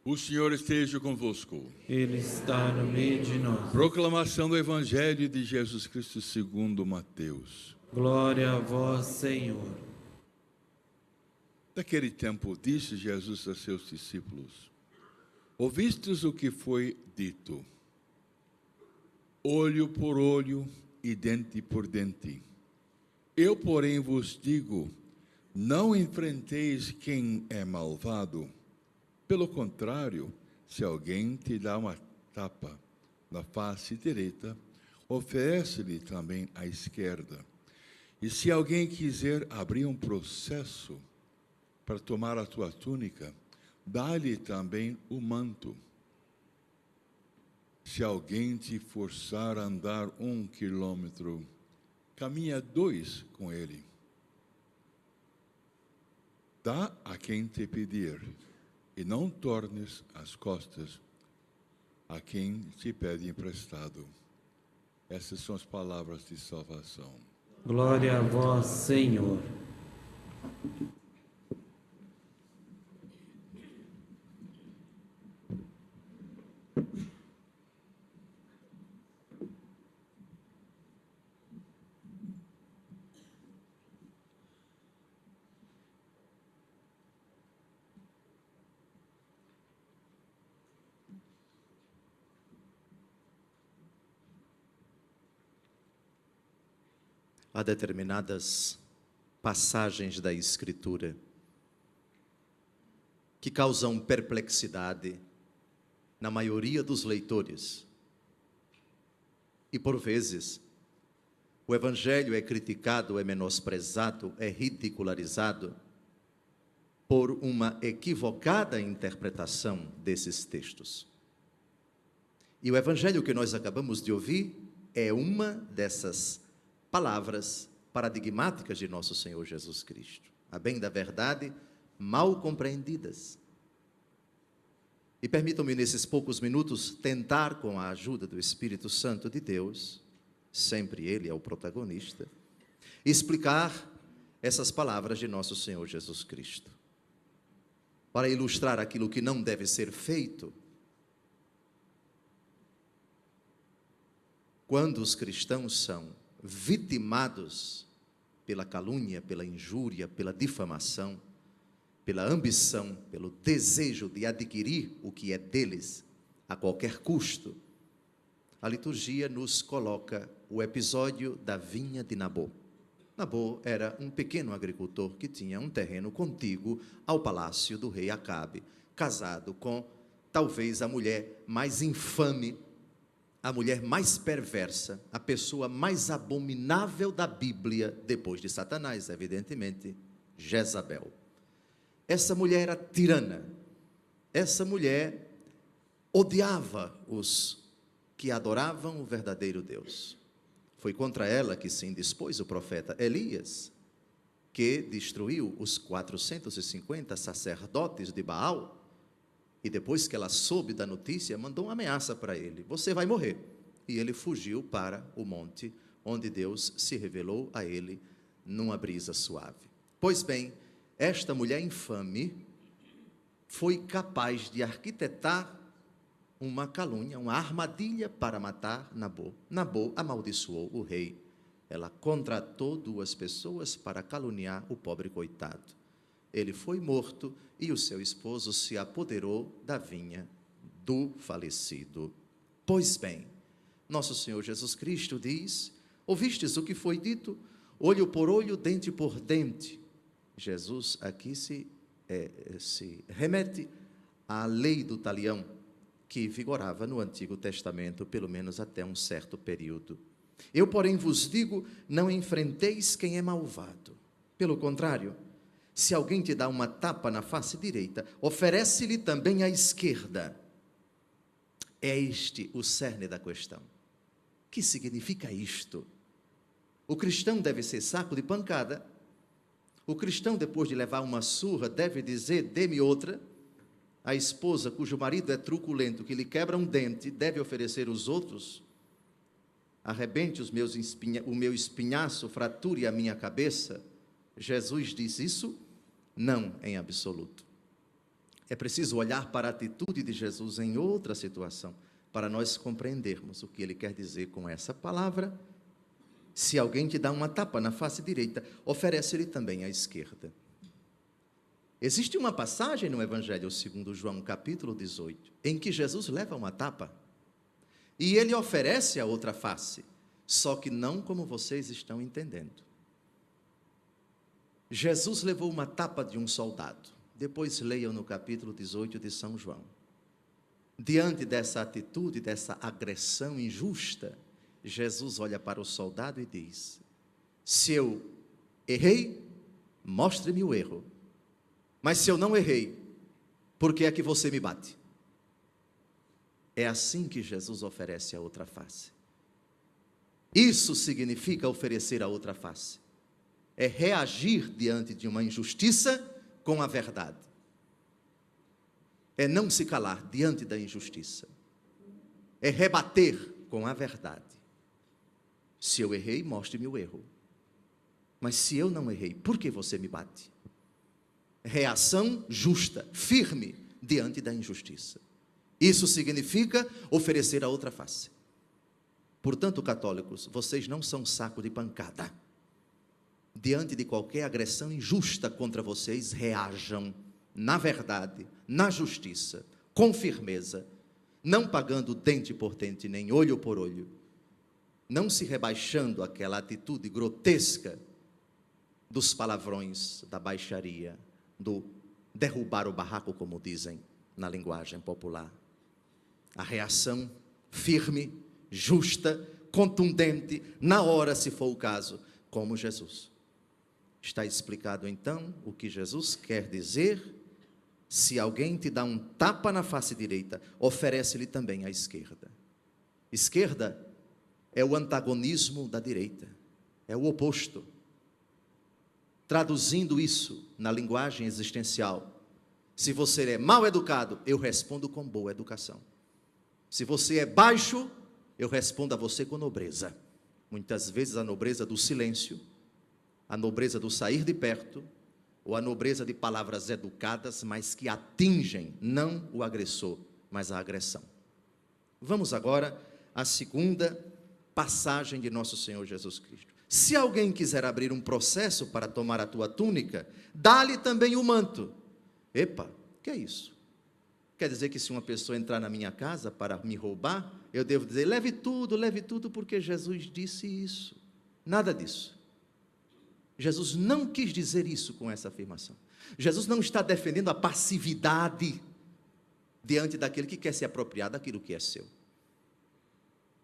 O Senhor esteja convosco. Ele está no meio de nós. Proclamação do Evangelho de Jesus Cristo segundo Mateus. Glória a vós, Senhor. Naquele tempo disse Jesus a seus discípulos: ouvistes o que foi dito, olho por olho e dente por dente. Eu, porém, vos digo, não enfrenteis quem é malvado. Pelo contrário, se alguém te dá uma tapa na face direita, oferece-lhe também a esquerda. E se alguém quiser abrir um processo para tomar a tua túnica, dá-lhe também o manto. Se alguém te forçar a andar 1 quilômetro, caminha 2 com ele. Dá a quem te pedir, e não tornes as costas a quem te pede emprestado. Essas são as palavras de salvação. Glória a vós, Senhor. Há determinadas passagens da Escritura que causam perplexidade na maioria dos leitores. E por vezes, o Evangelho é criticado, é menosprezado, é ridicularizado por uma equivocada interpretação desses textos. E o Evangelho que nós acabamos de ouvir é uma dessas palavras paradigmáticas de nosso Senhor Jesus Cristo, a bem da verdade, mal compreendidas. E permitam-me nesses poucos minutos tentar, com a ajuda do Espírito Santo de Deus, sempre Ele é o protagonista, explicar essas palavras de nosso Senhor Jesus Cristo, para ilustrar aquilo que não deve ser feito quando os cristãos são vitimados pela calúnia, pela injúria, pela difamação, pela ambição, pelo desejo de adquirir o que é deles a qualquer custo. A liturgia nos coloca o episódio da vinha de Nabô. Nabô era um pequeno agricultor que tinha um terreno contíguo ao palácio do rei Acabe, casado com talvez a mulher mais infame, a mulher mais perversa, a pessoa mais abominável da Bíblia, depois de Satanás, evidentemente, Jezabel. Essa mulher era tirana, essa mulher odiava os que adoravam o verdadeiro Deus. Foi contra ela que se indispôs o profeta Elias, que destruiu os 450 sacerdotes de Baal. E depois que ela soube da notícia, mandou uma ameaça para ele: você vai morrer. E ele fugiu para o monte, onde Deus se revelou a ele numa brisa suave. Pois bem, esta mulher infame foi capaz de arquitetar uma calúnia, uma armadilha para matar Nabô. Nabô amaldiçoou o rei. Ela contratou 2 pessoas para caluniar o pobre coitado. Ele foi morto e o seu esposo se apoderou da vinha do falecido. Pois bem, nosso Senhor Jesus Cristo diz: ouvistes o que foi dito, olho por olho, dente por dente. Jesus aqui se remete à lei do talião, que vigorava no Antigo Testamento, pelo menos até um certo período. Eu, porém, vos digo, não enfrenteis quem é malvado. Pelo contrário, se alguém te dá uma tapa na face direita, oferece-lhe também a esquerda. É este o cerne da questão. O que significa isto? O cristão deve ser saco de pancada. O cristão, depois de levar uma surra, deve dizer: dê-me outra. A esposa, cujo marido é truculento, que lhe quebra um dente, deve oferecer os outros. Arrebente o meu espinhaço, frature a minha cabeça. Jesus diz isso? Não, em absoluto. É preciso olhar para a atitude de Jesus em outra situação, para nós compreendermos o que ele quer dizer com essa palavra. Se alguém te dá uma tapa na face direita, oferece-lhe também a esquerda. Existe uma passagem no Evangelho segundo João, capítulo 18, em que Jesus leva uma tapa e ele oferece a outra face, só que não como vocês estão entendendo. Jesus levou uma tapa de um soldado. Depois leiam no capítulo 18 de São João. Diante dessa atitude, dessa agressão injusta, Jesus olha para o soldado e diz: se eu errei, mostre-me o erro. Mas se eu não errei, por que é que você me bate? É assim que Jesus oferece a outra face. Isso significa oferecer a outra face. É reagir diante de uma injustiça com a verdade. É não se calar diante da injustiça. É rebater com a verdade. Se eu errei, mostre-me o erro. Mas se eu não errei, por que você me bate? Reação justa, firme diante da injustiça. Isso significa oferecer a outra face. Portanto, católicos, vocês não são saco de pancada. Diante de qualquer agressão injusta contra vocês, reajam na verdade, na justiça, com firmeza, não pagando dente por dente, nem olho por olho, não se rebaixando àquela atitude grotesca dos palavrões, da baixaria, do derrubar o barraco, como dizem na linguagem popular. A reação firme, justa, contundente, na hora, se for o caso, como Jesus. Está explicado então o que Jesus quer dizer. Se alguém te dá um tapa na face direita, oferece-lhe também a esquerda. Esquerda é o antagonismo da direita, é o oposto. Traduzindo isso na linguagem existencial, se você é mal educado, eu respondo com boa educação. Se você é baixo, eu respondo a você com nobreza. Muitas vezes a nobreza do silêncio, a nobreza do sair de perto, ou a nobreza de palavras educadas, mas que atingem não o agressor, mas a agressão. Vamos agora à segunda passagem de nosso Senhor Jesus Cristo. Se alguém quiser abrir um processo para tomar a tua túnica, dá-lhe também o manto. Epa, o que é isso? Quer dizer que se uma pessoa entrar na minha casa para me roubar, eu devo dizer, leve tudo, porque Jesus disse isso. Nada disso. Jesus não quis dizer isso com essa afirmação. Jesus não está defendendo a passividade diante daquele que quer se apropriar daquilo que é seu.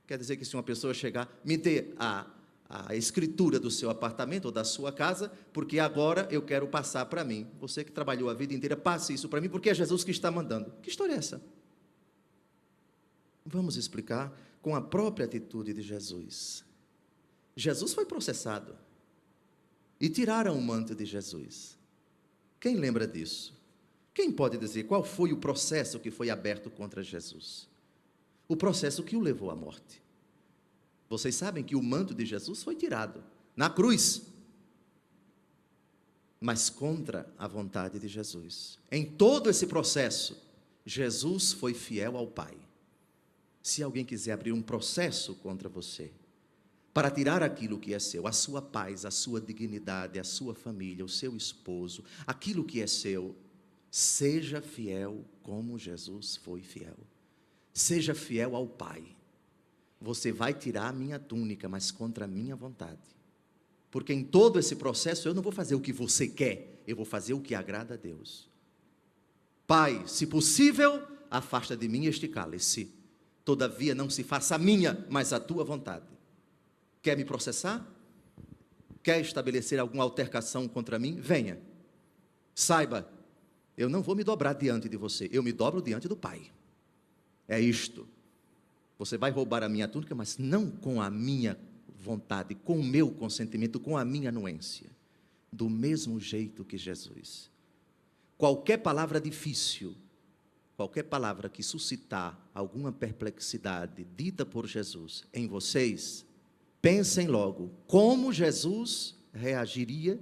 Quer dizer que se uma pessoa chegar, me dê a escritura do seu apartamento ou da sua casa, porque agora eu quero passar para mim. Você que trabalhou a vida inteira, passe isso para mim, porque é Jesus que está mandando. Que história é essa? Vamos explicar com a própria atitude de Jesus. Jesus foi processado e tiraram o manto de Jesus. Quem lembra disso? Quem pode dizer qual foi o processo que foi aberto contra Jesus? O processo que o levou à morte. Vocês sabem que o manto de Jesus foi tirado na cruz, mas contra a vontade de Jesus. Em todo esse processo, Jesus foi fiel ao Pai. Se alguém quiser abrir um processo contra você, para tirar aquilo que é seu, a sua paz, a sua dignidade, a sua família, o seu esposo, aquilo que é seu, seja fiel como Jesus foi fiel. Seja fiel ao Pai. Você vai tirar a minha túnica, mas contra a minha vontade. Porque em todo esse processo eu não vou fazer o que você quer, eu vou fazer o que agrada a Deus. Pai, se possível, afasta de mim este cálice. Todavia não se faça a minha, mas a tua vontade. Quer me processar? Quer estabelecer alguma altercação contra mim? Venha. Saiba, eu não vou me dobrar diante de você, eu me dobro diante do Pai. É isto. Você vai roubar a minha túnica, mas não com a minha vontade, com o meu consentimento, com a minha anuência. Do mesmo jeito que Jesus. Qualquer palavra difícil, qualquer palavra que suscitar alguma perplexidade dita por Jesus em vocês, pensem logo como Jesus reagiria,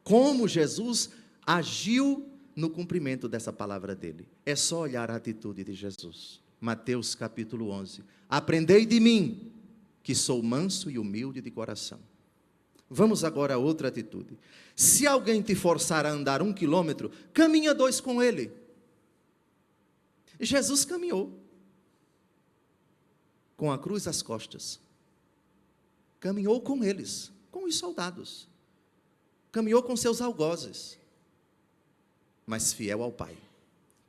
como Jesus agiu no cumprimento dessa palavra dele. É só olhar a atitude de Jesus. Mateus capítulo 11. Aprendei de mim, que sou manso e humilde de coração. Vamos agora a outra atitude. Se alguém te forçar a andar 1 quilômetro, caminha 2 com ele. Jesus caminhou com a cruz às costas. Caminhou com eles, com os soldados. Caminhou com seus algozes. Mas fiel ao Pai,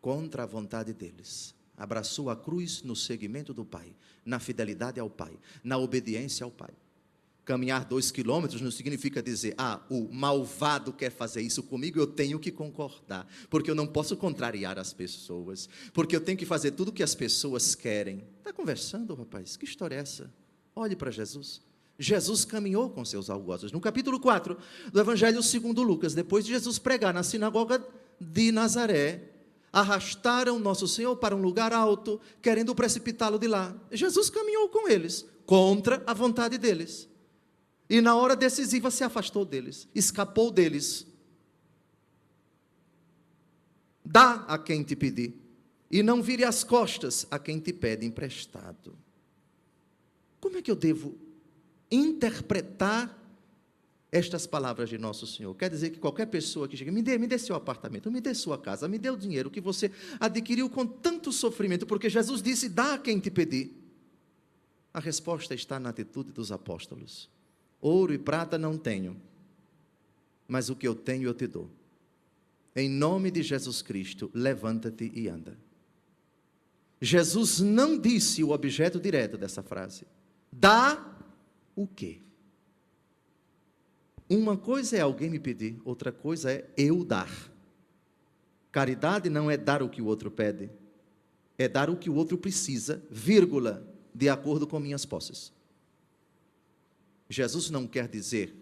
contra a vontade deles. Abraçou a cruz no seguimento do Pai, na fidelidade ao Pai, na obediência ao Pai. Caminhar 2 quilômetros não significa dizer, o malvado quer fazer isso comigo, eu tenho que concordar, porque eu não posso contrariar as pessoas, porque eu tenho que fazer tudo o que as pessoas querem. Está conversando, rapaz? Que história é essa? Olhe para Jesus. Jesus caminhou com seus algozes. No capítulo 4 do Evangelho segundo Lucas, depois de Jesus pregar na sinagoga de Nazaré, arrastaram nosso Senhor para um lugar alto, querendo precipitá-lo de lá. Jesus caminhou com eles, contra a vontade deles. E na hora decisiva se afastou deles, escapou deles. Dá a quem te pedir, e não vire as costas a quem te pede emprestado. Como é que eu devo interpretar estas palavras de nosso Senhor? Quer dizer que qualquer pessoa que chega, me dê seu apartamento, me dê sua casa, me dê o dinheiro que você adquiriu com tanto sofrimento, porque Jesus disse, dá a quem te pedir. A resposta está na atitude dos apóstolos. Ouro e prata não tenho, mas o que eu tenho eu te dou. Em nome de Jesus Cristo, levanta-te e anda. Jesus não disse o objeto direto dessa frase. Dá o quê? Uma coisa é alguém me pedir, outra coisa é eu dar. Caridade não é dar o que o outro pede, é dar o que o outro precisa, vírgula, de acordo com minhas posses. Jesus não quer dizer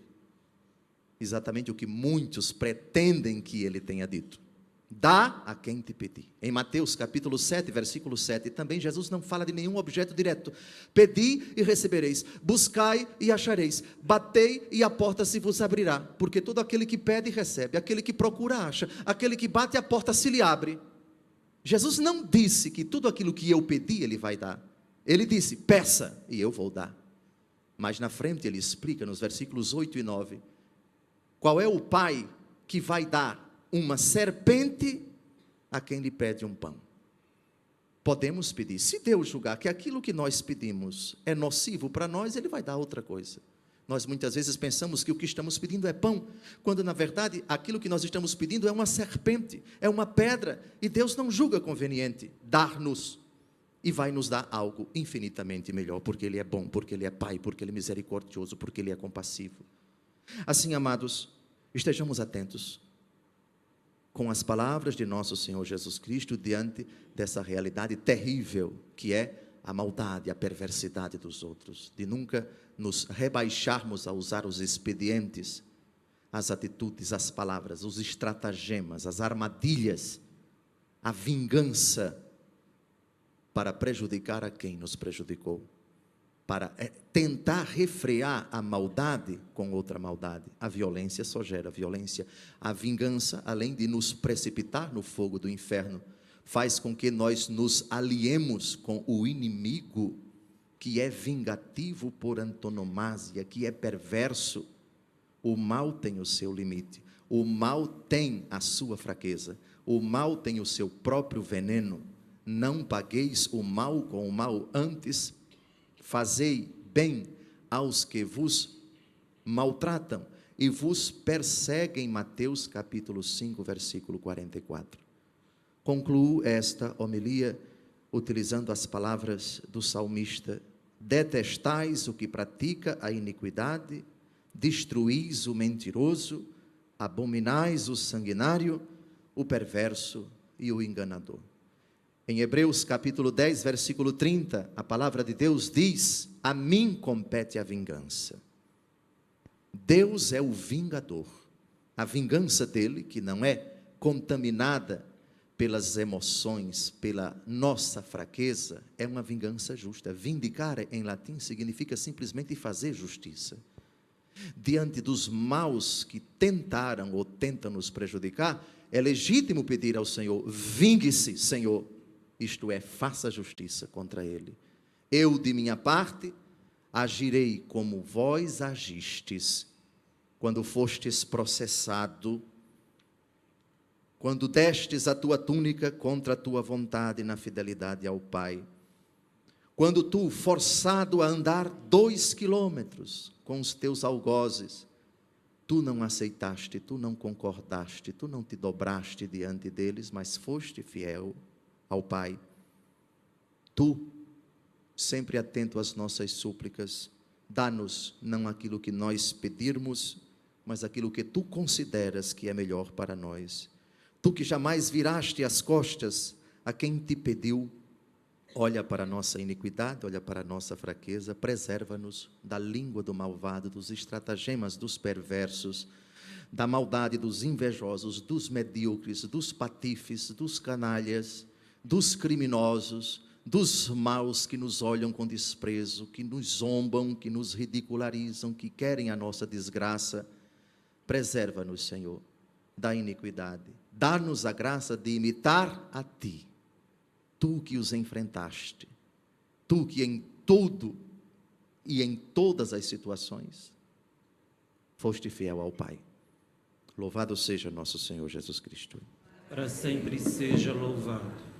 exatamente o que muitos pretendem que ele tenha dito. Dá a quem te pedir. Em Mateus capítulo 7, versículo 7, também Jesus não fala de nenhum objeto direto. Pedi e recebereis, buscai e achareis, batei e a porta se vos abrirá. Porque todo aquele que pede recebe, aquele que procura acha, aquele que bate a porta se lhe abre. Jesus não disse que tudo aquilo que eu pedi ele vai dar. Ele disse, peça e eu vou dar. Mas na frente ele explica nos versículos 8 e 9, qual é o pai que vai dar uma serpente a quem lhe pede um pão. Podemos pedir, se Deus julgar que aquilo que nós pedimos é nocivo para nós, ele vai dar outra coisa. Nós muitas vezes pensamos que o que estamos pedindo é pão, quando na verdade aquilo que nós estamos pedindo é uma serpente, é uma pedra, e Deus não julga conveniente dar-nos, e vai nos dar algo infinitamente melhor, porque Ele é bom, porque Ele é Pai, porque Ele é misericordioso, porque Ele é compassivo. Assim, amados, estejamos atentos com as palavras de nosso Senhor Jesus Cristo diante dessa realidade terrível que é a maldade, a perversidade dos outros, de nunca nos rebaixarmos a usar os expedientes, as atitudes, as palavras, os estratagemas, as armadilhas, a vingança, para prejudicar a quem nos prejudicou, para tentar refrear a maldade com outra maldade. A violência só gera violência. A vingança, além de nos precipitar no fogo do inferno, faz com que nós nos aliemos com o inimigo, que é vingativo por antonomasia, que é perverso. O mal tem o seu limite, o mal tem a sua fraqueza, o mal tem o seu próprio veneno. Não pagueis o mal com o mal, antes fazei bem aos que vos maltratam e vos perseguem. Mateus capítulo 5, versículo 44. Concluo esta homilia utilizando as palavras do salmista: detestais o que pratica a iniquidade, destruís o mentiroso, abominais o sanguinário, o perverso e o enganador. Em Hebreus capítulo 10, versículo 30, a palavra de Deus diz: a mim compete a vingança. Deus é o vingador. A vingança dele, que não é contaminada pelas emoções, pela nossa fraqueza, é uma vingança justa. Vindicar em latim significa simplesmente fazer justiça. diante dos maus que tentaram ou tentam nos prejudicar, é legítimo pedir ao Senhor: vingue-se, Senhor, isto é, faça justiça contra ele. Eu, de minha parte, agirei como vós agistes, quando fostes processado, quando destes a tua túnica contra a tua vontade na fidelidade ao Pai, quando tu, forçado a andar 2 quilômetros com os teus algozes, tu não aceitaste, tu não concordaste, tu não te dobraste diante deles, mas foste fiel ao Pai. Tu, sempre atento às nossas súplicas, dá-nos não aquilo que nós pedirmos, mas aquilo que tu consideras que é melhor para nós. Tu que jamais viraste as costas a quem te pediu, olha para a nossa iniquidade, olha para a nossa fraqueza, preserva-nos da língua do malvado, dos estratagemas dos perversos, da maldade dos invejosos, dos medíocres, dos patifes, dos canalhas, dos criminosos, dos maus que nos olham com desprezo, que nos zombam, que nos ridicularizam, que querem a nossa desgraça. Preserva-nos, Senhor, da iniquidade. Dá-nos a graça de imitar a Ti. Tu que os enfrentaste, tu que em tudo e em todas as situações foste fiel ao Pai. Louvado seja nosso Senhor Jesus Cristo. Para sempre seja louvado.